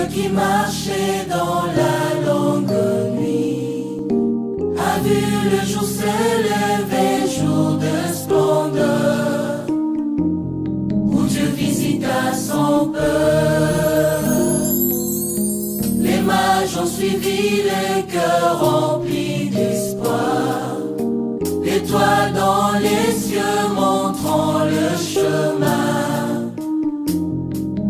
qui marchait dans la longue nuit a vu le jour s'élever, jour de splendeur, où Dieu visita son peuple. Les mages ont suivi les cœurs remplis d'espoir, l'étoile dans les cieux montrant le chemin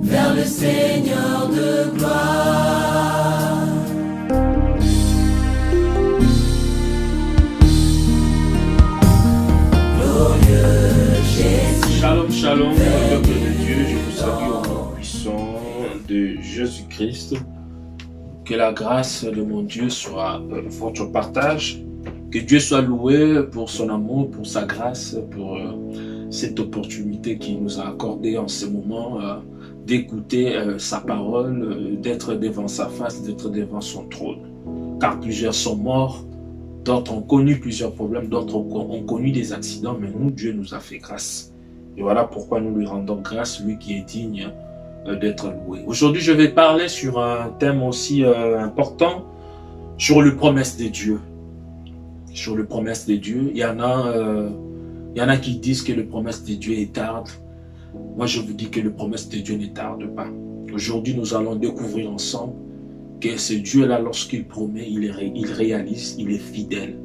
vers le Seigneur de gloire. Glorieux Jésus. Shalom, shalom, peuple de Dieu, je vous salue au nom puissant de Jésus-Christ. Que la grâce de mon Dieu soit votre partage. Que Dieu soit loué pour son amour, pour sa grâce, pour cette opportunité qu'il nous a accordée en ce moment d'écouter sa parole, d'être devant sa face, d'être devant son trône. Car plusieurs sont morts, d'autres ont connu plusieurs problèmes, d'autres ont connu des accidents, mais nous, Dieu nous a fait grâce. Et voilà pourquoi nous lui rendons grâce, lui qui est digne d'être loué. Aujourd'hui, je vais parler sur un thème aussi important, sur les promesses de Dieu. Sur les promesses de Dieu, il y en a qui disent que les promesses de Dieu est tarde. Moi, je vous dis que les promesses de Dieu ne tardent pas. Aujourd'hui, nous allons découvrir ensemble que ce Dieu-là, lorsqu'il promet, il réalise, il est fidèle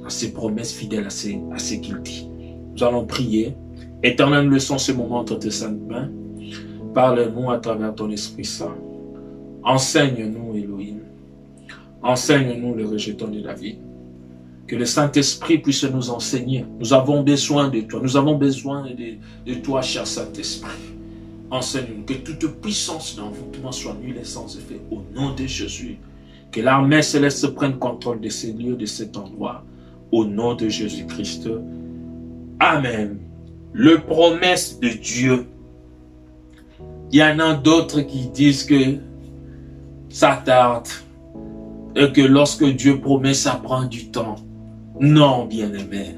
à ses promesses, fidèle à ce qu'il dit. Nous allons prier. Éternel, laissons ce moment entre tes saintes mains. Parle-nous à travers ton Esprit Saint. Enseigne-nous, Elohim. Enseigne-nous le rejeton de la vie. Que le Saint-Esprit puisse nous enseigner. Nous avons besoin de toi. Nous avons besoin de toi, cher Saint-Esprit. Enseigne-nous. Que toute puissance d'envoûtement soit nulle et sans effet. Au nom de Jésus. Que l'armée céleste prenne contrôle de ces lieux, de cet endroit. Au nom de Jésus-Christ. Amen. Les promesses de Dieu. Il y en a d'autres qui disent que ça tarde. Et que lorsque Dieu promet, ça prend du temps. Non, bien-aimé.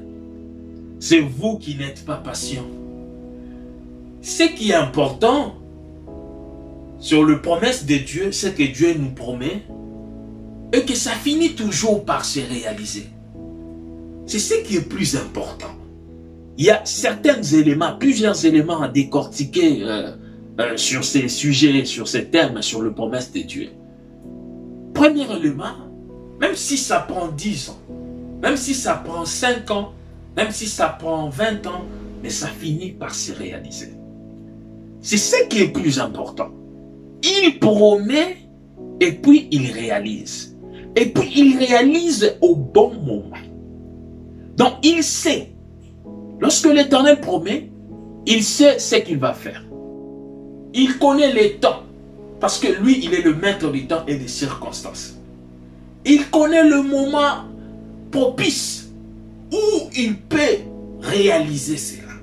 C'est vous qui n'êtes pas patient. Ce qui est important sur les promesses de Dieu, c'est que Dieu nous promet et que ça finit toujours par se réaliser. C'est ce qui est plus important. Il y a certains éléments, plusieurs éléments à décortiquer sur ces sujets, sur ces thèmes, sur les promesses de Dieu. Premier élément, même si ça prend 10 ans, même si ça prend 5 ans, même si ça prend 20 ans, mais ça finit par se réaliser. C'est ce qui est plus important. Il promet et puis il réalise. Et puis il réalise au bon moment. Donc il sait. Lorsque l'Éternel promet, il sait ce qu'il va faire. Il connaît les temps. Parce que lui, il est le maître du temps et des circonstances. Il connaît le moment propice où il peut réaliser cela.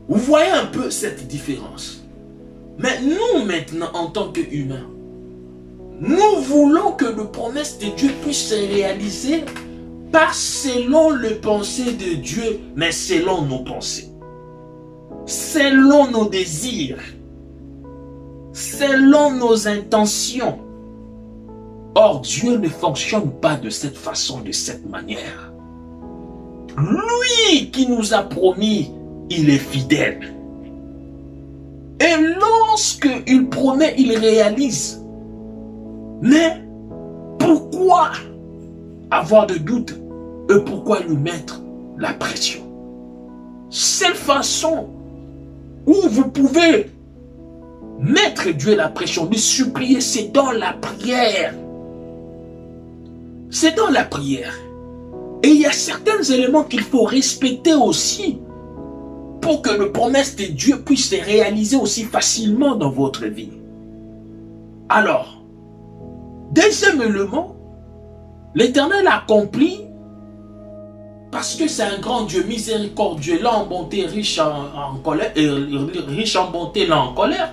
Vous voyez un peu cette différence. Mais nous, maintenant, en tant qu'humains, nous voulons que les promesses de Dieu puissent se réaliser pas selon les pensées de Dieu, mais selon nos pensées. Selon nos désirs. Selon nos intentions. Or, Dieu ne fonctionne pas de cette façon, de cette manière. Lui qui nous a promis, il est fidèle. Et lorsque il promet, il réalise. Mais pourquoi avoir de doute et pourquoi lui mettre la pression? Seule façon où vous pouvez mettre Dieu la pression, lui supplier, c'est dans la prière. C'est dans la prière. Et il y a certains éléments qu'il faut respecter aussi pour que les promesses de Dieu puissent se réaliser aussi facilement dans votre vie. Alors, deuxième élément, l'Éternel accomplit parce que c'est un grand Dieu miséricordieux, lent en bonté, riche en colère, riche en bonté, lent en colère.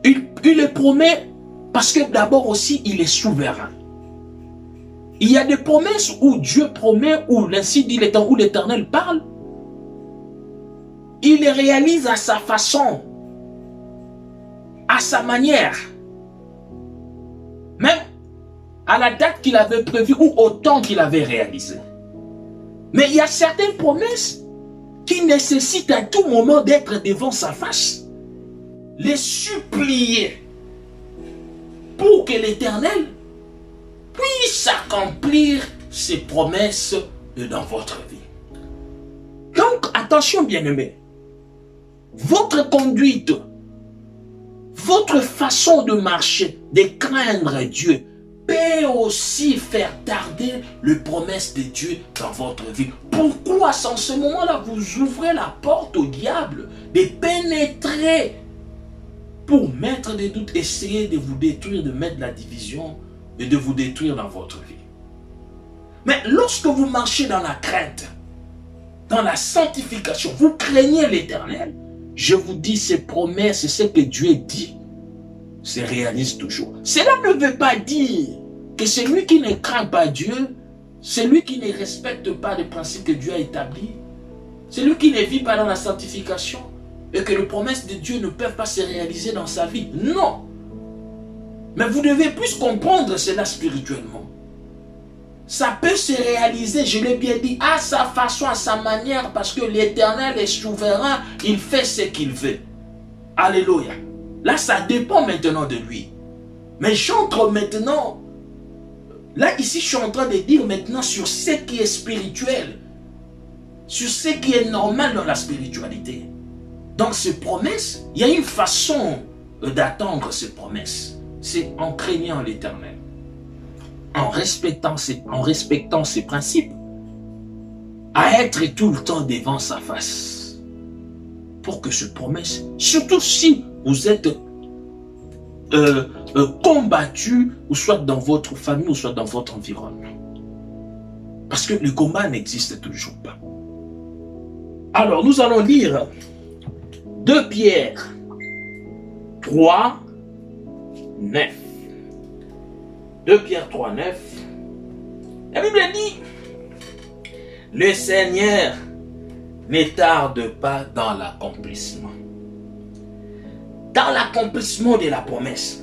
Il le promet parce que d'abord aussi, il est souverain. Il y a des promesses où Dieu promet, où ainsi dit l'Éternel, où l'Éternel parle. Il les réalise à sa façon, à sa manière. Même à la date qu'il avait prévue ou au temps qu'il avait réalisé. Mais il y a certaines promesses qui nécessitent à tout moment d'être devant sa face. Les supplier pour que l'Éternel puisse accomplir ses promesses dans votre vie. Donc, attention bien-aimés, votre conduite, votre façon de marcher, de craindre Dieu, peut aussi faire tarder les promesses de Dieu dans votre vie. Pourquoi, en ce moment-là, vous ouvrez la porte au diable de pénétrer pour mettre des doutes, essayer de vous détruire, de mettre la division et de vous détruire dans votre vie? Mais lorsque vous marchez dans la crainte, dans la sanctification, vous craignez l'Éternel, je vous dis, ces promesses, ce que Dieu dit, se réalise toujours. Cela ne veut pas dire que celui qui ne craint pas Dieu, celui qui ne respecte pas les principes que Dieu a établis, celui qui ne vit pas dans la sanctification, et que les promesses de Dieu ne peuvent pas se réaliser dans sa vie. Non. Mais vous devez plus comprendre cela spirituellement. Ça peut se réaliser, je l'ai bien dit, à sa façon, à sa manière, parce que l'Éternel est souverain, il fait ce qu'il veut. Alléluia. Là, ça dépend maintenant de lui. Mais j'entre maintenant, là, ici, je suis en train de dire maintenant sur ce qui est spirituel, sur ce qui est normal dans la spiritualité. Donc, ces promesses, il y a une façon d'attendre ces promesses. C'est en craignant l'Éternel, en respectant ses principes, à être tout le temps devant sa face. Pour que ces promesses, surtout si vous êtes combattu, ou soit dans votre famille, ou soit dans votre environnement. Parce que le combat n'existe toujours pas. Alors, nous allons lire 2 Pierre 3, 9. 2 Pierre 3, 9. La Bible dit, le Seigneur ne tarde pas dans l'accomplissement. Dans l'accomplissement de la promesse.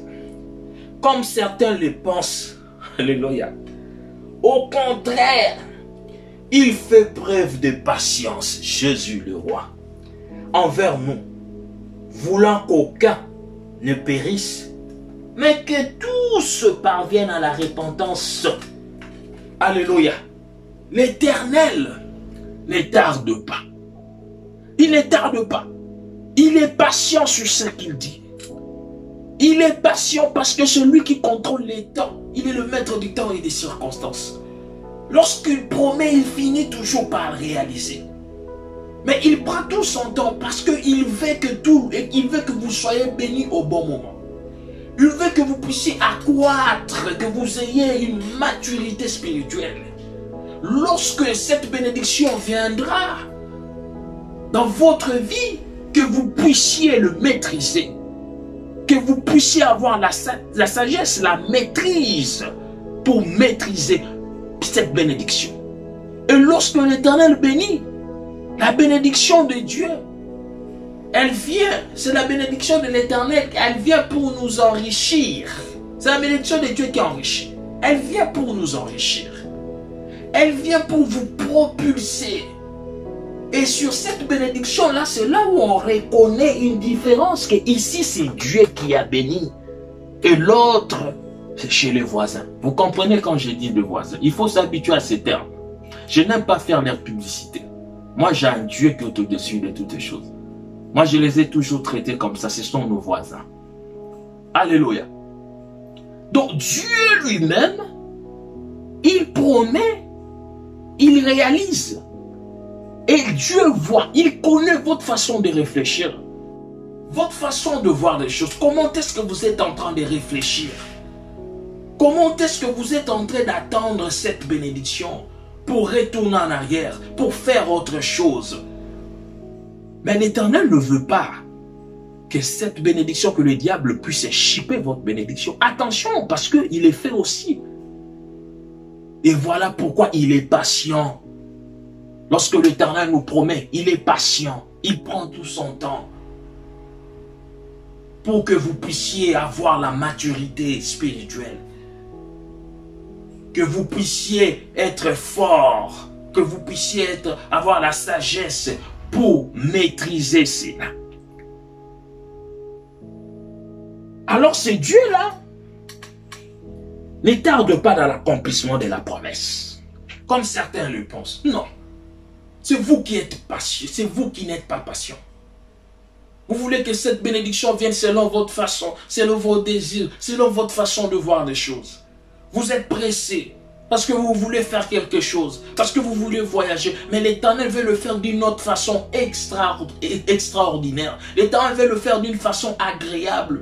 Comme certains le pensent. Alléluia. Au contraire, il fait preuve de patience, Jésus le roi, envers nous, voulant qu'aucun ne périsse, mais que tous parviennent à la repentance. Alléluia. L'Éternel ne tarde pas. Il ne tarde pas. Il est patient sur ce qu'il dit. Il est patient parce que celui qui contrôle les temps, il est le maître du temps et des circonstances. Lorsqu'il promet, il finit toujours par réaliser. Mais il prend tout son temps parce qu'il veut que tout, et il veut que vous soyez bénis au bon moment. Il veut que vous puissiez accroître, que vous ayez une maturité spirituelle. Lorsque cette bénédiction viendra dans votre vie, que vous puissiez le maîtriser. Que vous puissiez avoir la sagesse, la maîtrise pour maîtriser cette bénédiction. Et lorsque l'Éternel bénit, la bénédiction de Dieu, elle vient, c'est la bénédiction de l'Éternel, elle vient pour nous enrichir. C'est la bénédiction de Dieu qui enrichit. Elle vient pour nous enrichir. Elle vient pour vous propulser. Et sur cette bénédiction-là, c'est là où on reconnaît une différence, que ici c'est Dieu qui a béni. Et l'autre, c'est chez les voisins. Vous comprenez quand je dis le voisin? Il faut s'habituer à ces termes. Je n'aime pas faire leur publicité. Moi, j'ai un Dieu qui est au-dessus de toutes les choses. Moi, je les ai toujours traités comme ça. Ce sont nos voisins. Alléluia. Donc, Dieu lui-même, il promet, il réalise. Et Dieu voit, il connaît votre façon de réfléchir. Votre façon de voir les choses. Comment est-ce que vous êtes en train de réfléchir? Comment est-ce que vous êtes en train d'attendre cette bénédiction pour retourner en arrière, pour faire autre chose? Mais l'Éternel ne veut pas que cette bénédiction, que le diable puisse chipper votre bénédiction. Attention, parce qu'il est fait aussi. Et voilà pourquoi il est patient. Lorsque l'Éternel nous promet, il est patient. Il prend tout son temps pour que vous puissiez avoir la maturité spirituelle. que vous puissiez être fort, que vous puissiez avoir la sagesse pour maîtriser cela. Alors ce Dieu-là ne tarde pas dans l'accomplissement de la promesse, comme certains le pensent. Non, c'est vous qui êtes patient, c'est vous qui n'êtes pas patient. Vous voulez que cette bénédiction vienne selon votre façon, selon vos désirs, selon votre façon de voir les choses. Vous êtes pressé parce que vous voulez faire quelque chose, parce que vous voulez voyager, mais l'Éternel veut le faire d'une autre façon extraordinaire. L'Éternel veut le faire d'une façon agréable,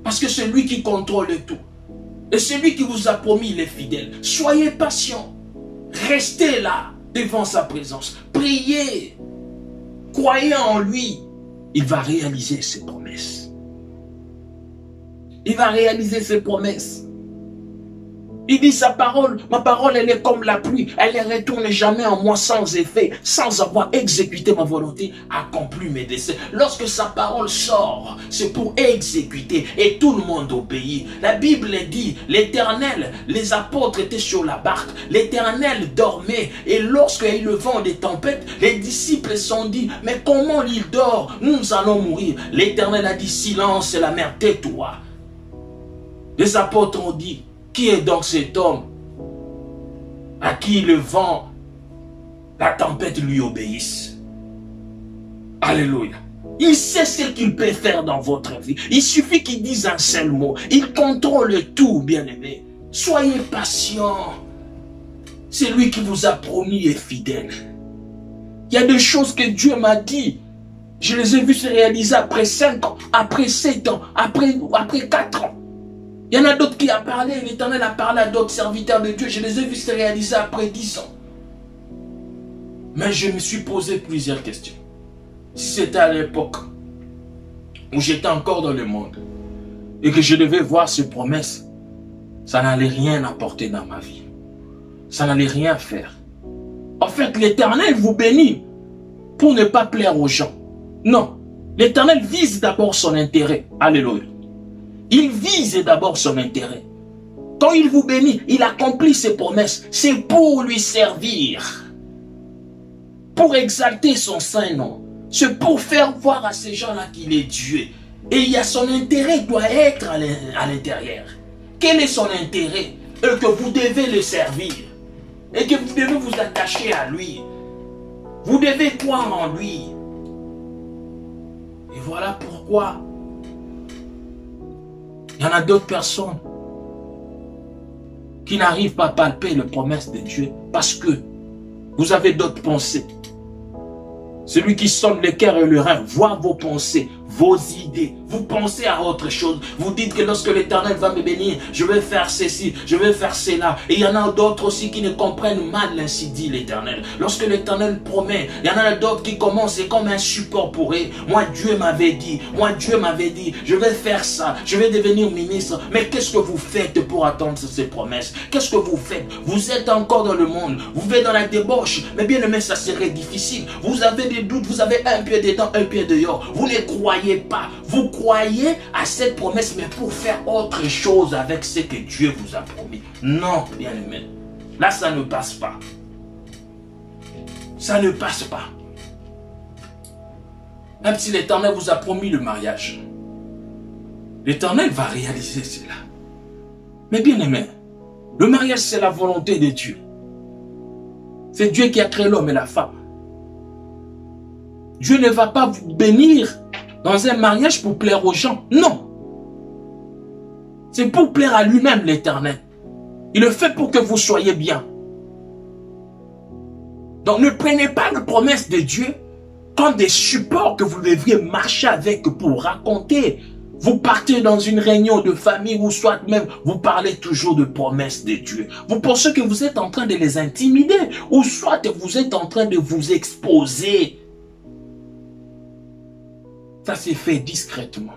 parce que c'est lui qui contrôle tout. Et celui qui vous a promis, il est fidèle. Soyez patient. Restez là, devant sa présence. Priez. Croyez en lui. Il va réaliser ses promesses. Il va réaliser ses promesses. Il dit sa parole, ma parole elle est comme la pluie, elle ne retourne jamais en moi sans effet, sans avoir exécuté ma volonté, accompli mes desseins. Lorsque sa parole sort, c'est pour exécuter et tout le monde obéit. La Bible dit, l'Éternel, les apôtres étaient sur la barque, l'Éternel dormait et lorsque il y a eu le vent des tempêtes, les disciples se sont dit, mais comment il dort? Nous allons mourir. L'Éternel a dit, silence, la mer, tais-toi. Les apôtres ont dit, qui est donc cet homme à qui le vent, la tempête lui obéissent? Alléluia. Il sait ce qu'il peut faire dans votre vie. Il suffit qu'il dise un seul mot. Il contrôle tout, bien-aimé. Soyez patient. C'est lui qui vous a promis est fidèle. Il y a des choses que Dieu m'a dit. Je les ai vues se réaliser après 5 ans, après 7 ans, après 4 ans. Il y en a d'autres qui ont parlé, l'Éternel a parlé à d'autres serviteurs de Dieu. Je les ai vus se réaliser après 10 ans. Mais je me suis posé plusieurs questions. Si c'était à l'époque où j'étais encore dans le monde et que je devais voir ces promesses, ça n'allait rien apporter dans ma vie. Ça n'allait rien faire. En fait, l'Éternel vous bénit pour ne pas plaire aux gens. Non, l'Éternel vise d'abord son intérêt. Alléluia. Il vise d'abord son intérêt. Quand il vous bénit, il accomplit ses promesses. C'est pour lui servir. Pour exalter son saint nom. C'est pour faire voir à ces gens-là qu'il est Dieu. Et il y a son intérêt doit être à l'intérieur. Quel est son intérêt? Et que vous devez le servir. Et que vous devez vous attacher à lui. Vous devez croire en lui. Et voilà pourquoi il y en a d'autres personnes qui n'arrivent pas à palper les promesses de Dieu parce que vous avez d'autres pensées. Celui qui sonne le cœur et le rein voit vos pensées, vos idées. Vous pensez à autre chose. Vous dites que lorsque l'Éternel va me bénir, je vais faire ceci, je vais faire cela. Et il y en a d'autres aussi qui ne comprennent mal ainsi dit l'Éternel. Lorsque l'Éternel promet, il y en a d'autres qui commencent comme un support pour eux. Moi, Dieu m'avait dit, je vais faire ça, je vais devenir ministre. Mais qu'est-ce que vous faites pour attendre ces promesses? Qu'est-ce que vous faites? Vous êtes encore dans le monde, vous êtes dans la débauche. Mais bien aimé, ça serait difficile. Vous avez des doutes, vous avez un pied dedans, un pied dehors. Vous ne croyez pas. Vous croyez à cette promesse, mais pour faire autre chose avec ce que Dieu vous a promis. Non, bien aimé. Là, ça ne passe pas. Ça ne passe pas. Même si l'Éternel vous a promis le mariage, l'Éternel va réaliser cela. Mais bien aimé, le mariage, c'est la volonté de Dieu. C'est Dieu qui a créé l'homme et la femme. Dieu ne va pas vous bénir dans un mariage pour plaire aux gens. Non. C'est pour plaire à lui-même, l'Éternel. Il le fait pour que vous soyez bien. Donc ne prenez pas les promesses de Dieu comme des supports que vous devriez marcher avec pour raconter. Vous partez dans une réunion de famille ou soit même vous parlez toujours de promesses de Dieu. Vous pensez que vous êtes en train de les intimider ou soit vous êtes en train de vous exposer. Ça s'est fait discrètement.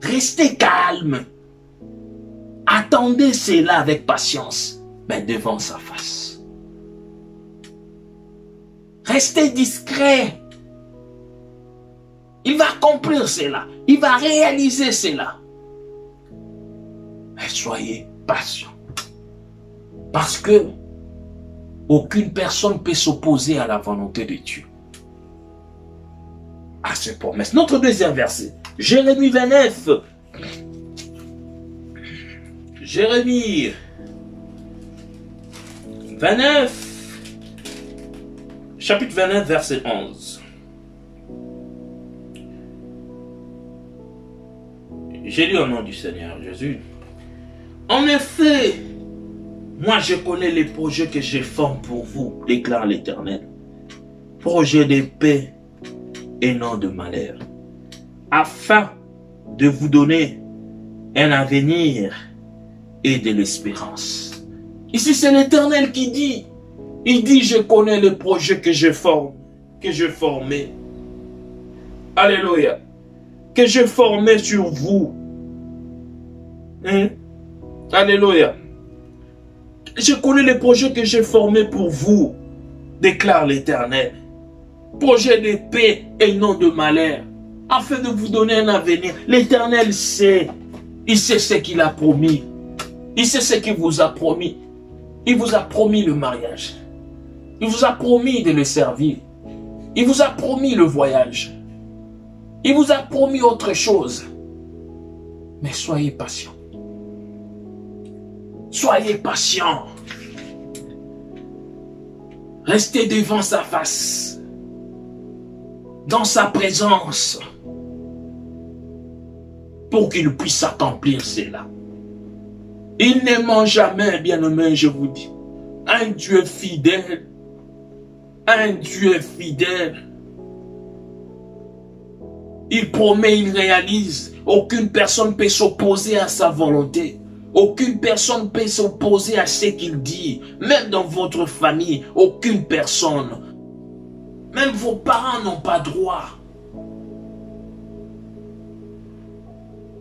Restez calme. Attendez cela avec patience, mais devant sa face. Restez discret. Il va accomplir cela. Il va réaliser cela. Mais soyez patient. Parce que aucune personne ne peut s'opposer à la volonté de Dieu. À ses promesses. Notre deuxième verset. Jérémie 29. Jérémie 29. Chapitre 29, verset 11. J'ai lu au nom du Seigneur Jésus. En effet, moi je connais les projets que je forme pour vous, déclare l'Éternel. Projets de paix et non de malheur, afin de vous donner un avenir et de l'espérance. Ici c'est l'Éternel qui dit. Il dit, je connais les projets que je forme, que je formais. Alléluia. Que je formais sur vous. Alléluia. Je connais les projets que j'ai formés pour vous, déclare l'Éternel. Projets de paix et non de malheur, afin de vous donner un avenir. L'Éternel sait. Il sait ce qu'il a promis. Il sait ce qu'il vous a promis. Il vous a promis le mariage. Il vous a promis de le servir. Il vous a promis le voyage. Il vous a promis autre chose. Mais soyez patient. Soyez patient. Restez devant sa face. Dans sa présence. Pour qu'il puisse accomplir cela. Il ne ment jamais, bien-aimé, je vous dis. Un Dieu fidèle. Un Dieu fidèle. Il promet, il réalise. Aucune personne ne peut s'opposer à sa volonté. Aucune personne ne peut s'opposer à ce qu'il dit. Même dans votre famille, aucune personne. Même vos parents n'ont pas droit.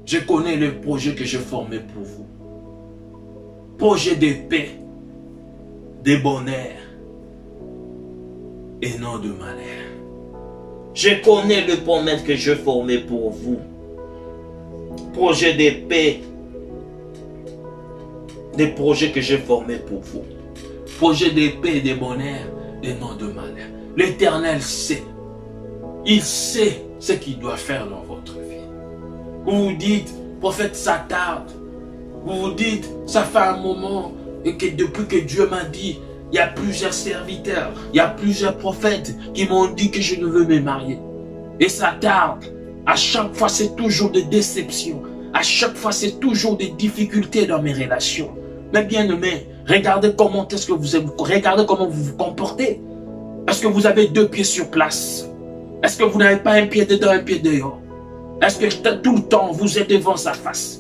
Je connais le projet que j'ai formé pour vous. Projet de paix, de bonheur et non de malheur. Je connais le promesse que je formais pour vous. Projet de paix. Des projets que j'ai formés pour vous. Projet de paix et de bonheur et non de malheur. L'Éternel sait. Il sait ce qu'il doit faire dans votre vie. Vous vous dites, prophète, ça tarde. Vous vous dites, ça fait un moment et que depuis que Dieu m'a dit, il y a plusieurs serviteurs, il y a plusieurs prophètes qui m'ont dit que je ne veux me marier. Et ça tarde. À chaque fois, c'est toujours des déceptions. À chaque fois, c'est toujours des difficultés dans mes relations. Mais bien aimé, regardez comment est-ce que vous êtes, regardez comment vous vous comportez. Est-ce que vous avez deux pieds sur place? Est-ce que vous n'avez pas un pied dedans, un pied dehors? Est-ce que tout le temps, vous êtes devant sa face?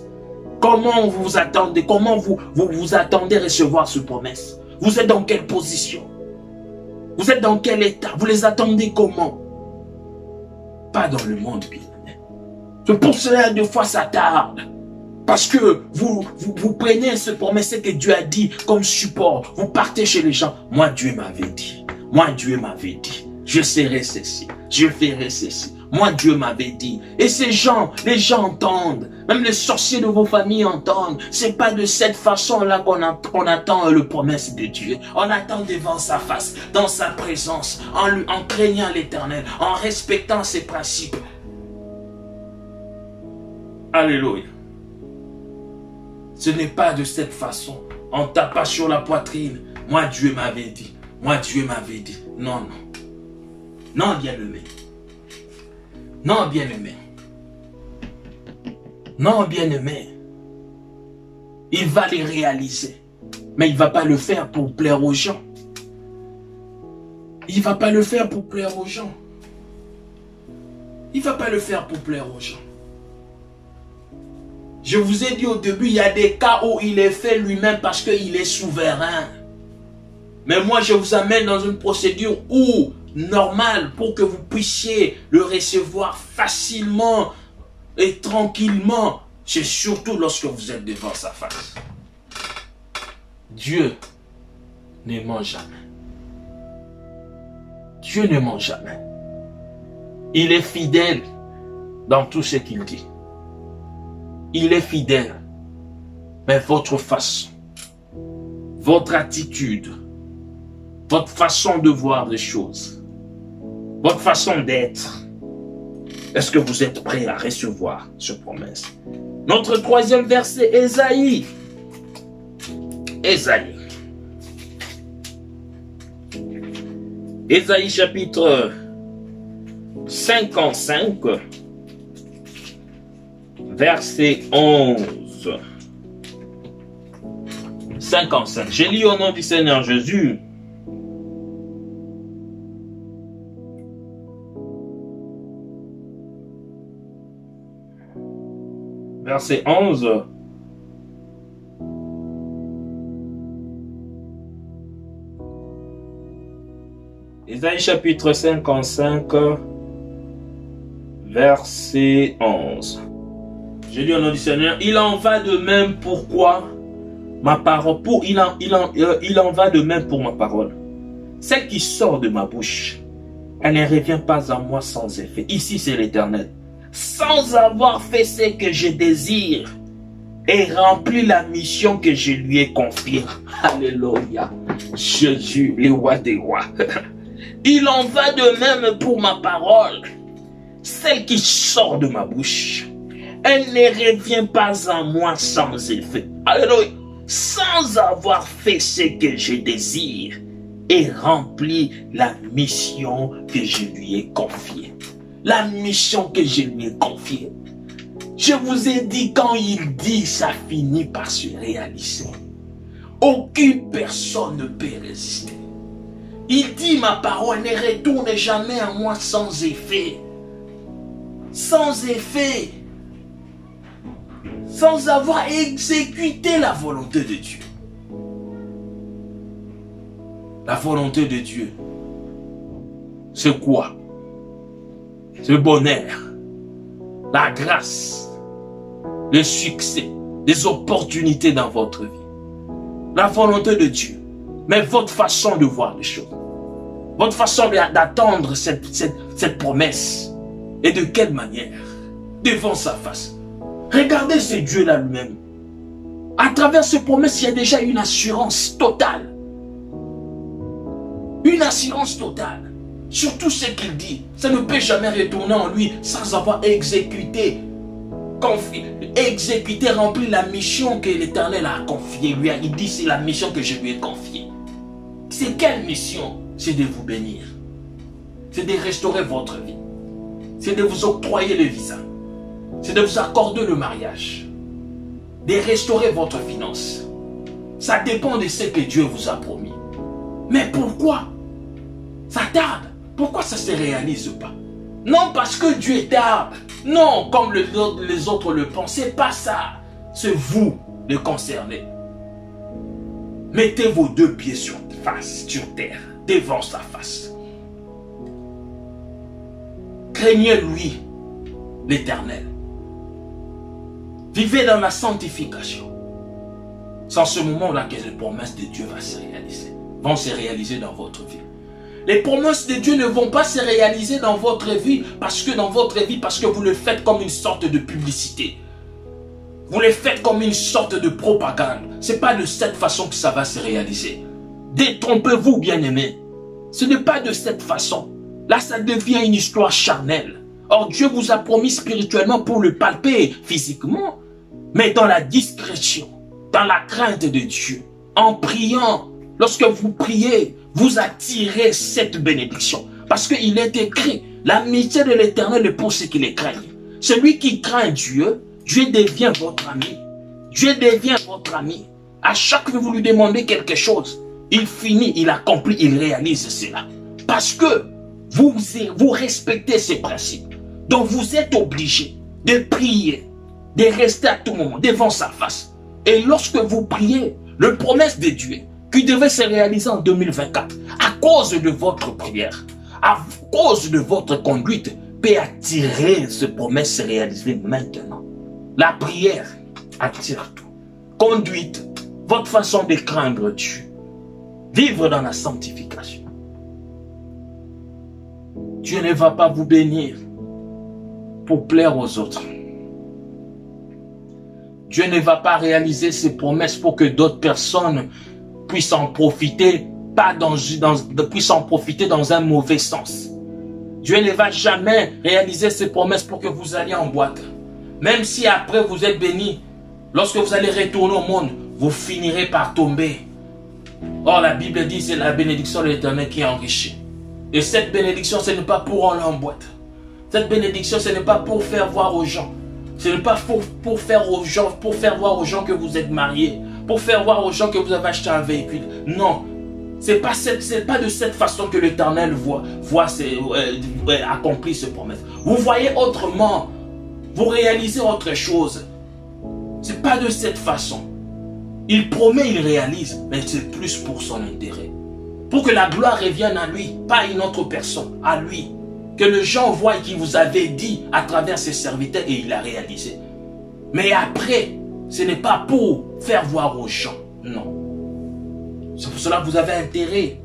Comment vous vous attendez? Comment vous attendez recevoir ce promesse? Vous êtes dans quelle position? Vous êtes dans quel état? Vous les attendez comment? Pas dans le monde bien. C'est pour cela, des fois, ça tarde. Parce que vous prenez ce promesse que Dieu a dit comme support. Vous partez chez les gens. Moi, Dieu m'avait dit. Moi, Dieu m'avait dit. Je serai ceci. Je ferai ceci. Moi, Dieu m'avait dit. Et ces gens, les gens entendent. Même les sorciers de vos familles entendent. C'est pas de cette façon-là qu'on attend le promesse de Dieu. On attend devant sa face, dans sa présence, en craignant l'Éternel, en respectant ses principes. Alléluia. Ce n'est pas de cette façon, en tapant sur la poitrine. Moi, Dieu m'avait dit. Moi, Dieu m'avait dit. Non, non. Non, bien-aimé. Non, bien-aimé. Non, bien-aimé. Il va les réaliser. Mais il ne va pas le faire pour plaire aux gens. Il ne va pas le faire pour plaire aux gens. Il ne va pas le faire pour plaire aux gens. Je vous ai dit au début, il y a des cas où il est fait lui-même parce qu'il est souverain. Mais moi, je vous amène dans une procédure où, normale, pour que vous puissiez le recevoir facilement et tranquillement. C'est surtout lorsque vous êtes devant sa face. Dieu ne ment jamais. Dieu ne ment jamais. Il est fidèle dans tout ce qu'il dit. Il est fidèle. mais votre façon, votre attitude, votre façon de voir les choses, votre façon d'être. Est-ce que vous êtes prêts à recevoir cette promesse? Notre troisième verset, Ésaïe. Ésaïe. Ésaïe chapitre 55, verset 11. 55. J'ai lu au nom du Seigneur Jésus. Verset 11. Ésaïe chapitre 55, verset 11. J'ai lu au nom du Seigneur. Il en va de même pourquoi ma parole, il en va de même pour ma parole. Celle qui sort de ma bouche, elle ne revient pas à moi sans effet. Ici c'est l'Éternel. Sans avoir fait ce que je désire et rempli la mission que je lui ai confiée. Alléluia. Jésus, le roi des rois. Il en va de même pour ma parole. Celle qui sort de ma bouche, elle ne revient pas à moi sans effet. Alléluia. Sans avoir fait ce que je désire et rempli la mission que je lui ai confiée. La mission que je lui ai confiée. Je vous ai dit, quand il dit, ça finit par se réaliser. Aucune personne ne peut résister. Il dit, ma parole ne retourne jamais à moi sans effet. Sans effet. Sans avoir exécuté la volonté de Dieu. La volonté de Dieu, c'est quoi? C'est le bonheur, la grâce, le succès, les opportunités dans votre vie. La volonté de Dieu, mais votre façon de voir les choses. Votre façon d'attendre cette promesse. Et de quelle manière? Devant sa face. Regardez ce Dieu-là lui-même. À travers ces promesses, il y a déjà une assurance totale. Une assurance totale. Sur tout ce qu'il dit. Ça ne peut jamais retourner en lui sans avoir exécuté, rempli la mission que l'Éternel a confiée. Il dit, c'est la mission que je lui ai confiée. C'est quelle mission? C'est de vous bénir. C'est de restaurer votre vie. C'est de vous octroyer le visa. C'est de vous accorder le mariage. De restaurer votre finance. Ça dépend de ce que Dieu vous a promis. Mais pourquoi ça tarde? Pourquoi ça ne se réalise pas? Non parce que Dieu tarde. Non, comme les autres le pensent. C'est pas ça. C'est vous, les concernés. Mettez vos deux pieds sur terre, devant sa face. Craignez lui, l'Éternel. Vivez dans la sanctification. C'est ce moment-là que les promesses de Dieu vont se réaliser dans votre vie. Les promesses de Dieu ne vont pas se réaliser dans votre vie parce que vous le faites comme une sorte de publicité. Vous le faites comme une sorte de propagande. Ce n'est pas de cette façon que ça va se réaliser. Détrompez-vous, bien-aimés. Ce n'est pas de cette façon. Là, ça devient une histoire charnelle. Or, Dieu vous a promis spirituellement pour le palper physiquement, mais dans la discrétion, dans la crainte de Dieu, en priant. Lorsque vous priez, vous attirez cette bénédiction. Parce qu'il est écrit, l'amitié de l'Éternel est pour ceux qui les craignent. Celui qui craint Dieu, Dieu devient votre ami. Dieu devient votre ami. À chaque fois que vous lui demandez quelque chose, il finit, il accomplit, il réalise cela. Parce que vous respectez ces principes. Donc vous êtes obligé de prier, de rester à tout moment devant sa face. Et lorsque vous priez, le promesse de Dieu, qui devait se réaliser en 2024, à cause de votre prière, à cause de votre conduite, peut attirer ce promesse se réaliser maintenant. La prière attire tout. Conduite, votre façon de craindre Dieu. Vivre dans la sanctification. Dieu ne va pas vous bénir pour plaire aux autres. Dieu ne va pas réaliser ses promesses pour que d'autres personnes puissent en profiter, puissent en profiter dans un mauvais sens. Dieu ne va jamais réaliser ses promesses pour que vous alliez en boîte. Même si après vous êtes béni, lorsque vous allez retourner au monde, vous finirez par tomber. Or, la Bible dit, c'est la bénédiction de l'Éternel qui enrichit. Et cette bénédiction, ce n'est pas pour aller en boîte. Cette bénédiction, ce n'est pas pour faire voir aux gens. Ce n'est pas pour faire voir aux gens que vous êtes mariés, pour faire voir aux gens que vous avez acheté un véhicule. Non, c'est pas de cette façon que l'Éternel accomplit ses promesses. Vous voyez autrement, vous réalisez autre chose. C'est pas de cette façon. Il promet, il réalise, mais c'est plus pour son intérêt. Pour que la gloire revienne à lui, pas à une autre personne, à lui. Que les gens voient qu'il vous avait dit à travers ses serviteurs et il a réalisé. Mais après, ce n'est pas pour faire voir aux gens, non. C'est pour cela que vous avez intérêt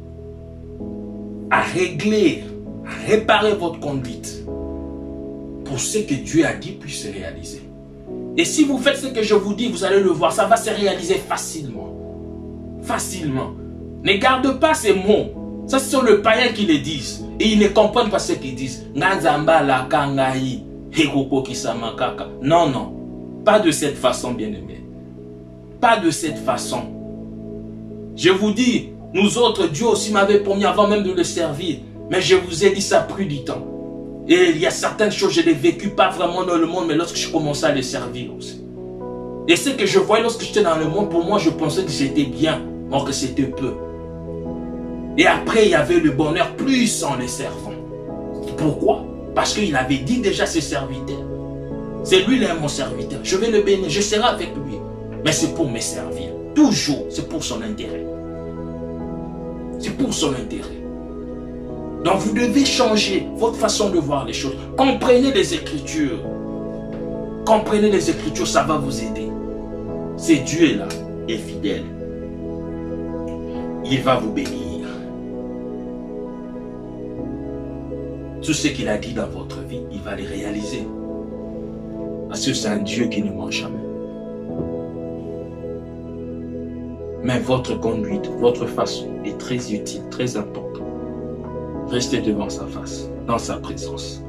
à régler, à réparer votre conduite pour ce que Dieu a dit puisse se réaliser. Et si vous faites ce que je vous dis, vous allez le voir, ça va se réaliser facilement. Facilement. Ne garde pas ces mots. Ça, ce sont les païens qui les disent. Et ils ne comprennent pas ce qu'ils disent. Non, non. Pas de cette façon, bien-aimés. Pas de cette façon. Je vous dis, nous autres, Dieu aussi m'avait promis avant même de le servir. Mais je vous ai dit ça a pris du temps. Et il y a certaines choses, je les ai vécues pas vraiment dans le monde, mais lorsque je commençais à les servir aussi. Et ce que je voyais lorsque j'étais dans le monde, pour moi, je pensais que c'était bien, or que c'était peu. Et après, il y avait le bonheur plus en les servant. Pourquoi? Parce qu'il avait dit déjà à ses serviteurs. C'est lui là mon serviteur. Je vais le bénir, je serai avec lui. Mais c'est pour me servir. Toujours, c'est pour son intérêt. C'est pour son intérêt. Donc vous devez changer votre façon de voir les choses. Comprenez les Écritures. Comprenez les Écritures, ça va vous aider. C'est Dieu là, est fidèle. Il va vous bénir. Tout ce qu'il a dit dans votre vie, il va les réaliser. Parce que c'est un Dieu qui ne ment jamais. Mais votre conduite, votre façon est très utile, très importante. Restez devant sa face, dans sa présence,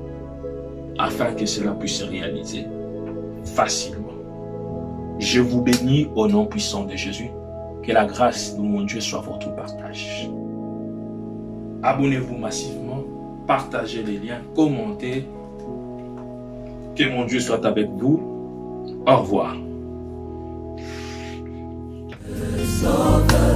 afin que cela puisse se réaliser facilement. Je vous bénis au nom puissant de Jésus. Que la grâce de mon Dieu soit votre partage. Abonnez-vous massivement, partagez les liens, commentez. Que mon Dieu soit avec vous. Au revoir. Sauveur.